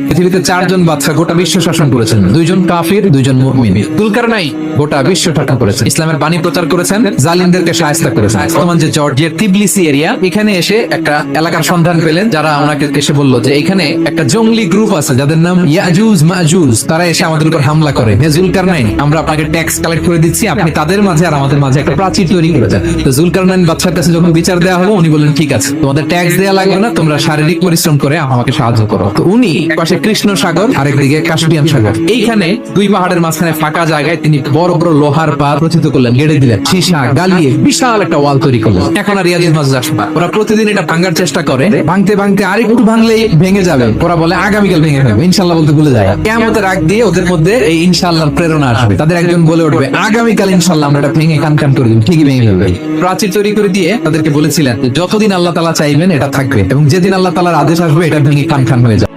পৃথিবীতে 4 জন বাদশা গোটা বিশ্ব শাসন করেছেন, 2 জন কাফির, 2 জন মুমিন। যুলকারনাইন গোটা বিশ্ব শাসন করেছেন, ইসলামের বাণী প্রচার করেছেন, জালিমদেরকে শায়েস্তা করেছেন। বর্তমান যে জর্জিয়ার তিবলিসি এরিয়া, এখানে এসে একটা এলাকার সন্ধান পেলেন, যারা ওনাকে এসে বলল যে এখানে একটা জঙ্গলি গ্রুপ আছে যাদের নাম ইয়াজুজ মাজুজ, তারা এসে আমাদের উপর হামলা করে। হে যুলকারনাইন, আমরা আপনাকে ট্যাক্স কালেক্ট করে দিচ্ছি, আপনি তাদের মাঝে আর আমাদের মাঝে একটা প্রাচীর তৈরি করে দেন। তো যুলকারনাইন বাদশার কাছে যখন বিচার দেওয়া হলো, উনি বললেন ঠিক আছে, তোমাদের ট্যাক্স দেওয়া লাগবে না, তোমরা শারীরিক পরিশ্রম করে আমাকে সাহায্য করো। তো উনি পাশে কৃষ্ণ সাগর, আরেকদিকে কাস্পিয়ান সাগর, এইখানে 2 পাহাড়ের মাঝখানে ফাঁকা জায়গায় তিনি বড় বড় লোহার পাত রচিত করলেন, গেড়ে দিলেন, সীসা গালিয়ে বিশাল একটা ওয়াল তৈরি করলেন। এখন আর ইয়াজুজ মাজুজ আসবে না। ওরা প্রতিদিন এটা ভাঙার চেষ্টা করে, ভাঙতে ভাঙতে আরেকটু ভাঙলেই ভেঙে যাবে। ওরা বলে আগামীকাল ভেঙে যাবে, ইনশাআল্লাহ বলতে ভুলে যায়। কিয়ামতের আগ দিয়ে ওদের মধ্যে এই ইনশাআল্লাহর প্রেরণা আসবে। তাদের একজন বলে উঠবে আগামীকাল ইনশাআল্লাহ আমরা এটা ভেঙে কান করে দিব, ঠিকই ভেঙে ফেলবে। প্রাচীর তৈরি করে দিয়ে তাদেরকে বলেছিলেন যতদিন আল্লাহ তাআলা চাইবেন এটা থাকবে, এবং যেদিন আল্লাহ তাআলার আদেশ আসবে এটা ভেঙে কান হয়ে যাবে।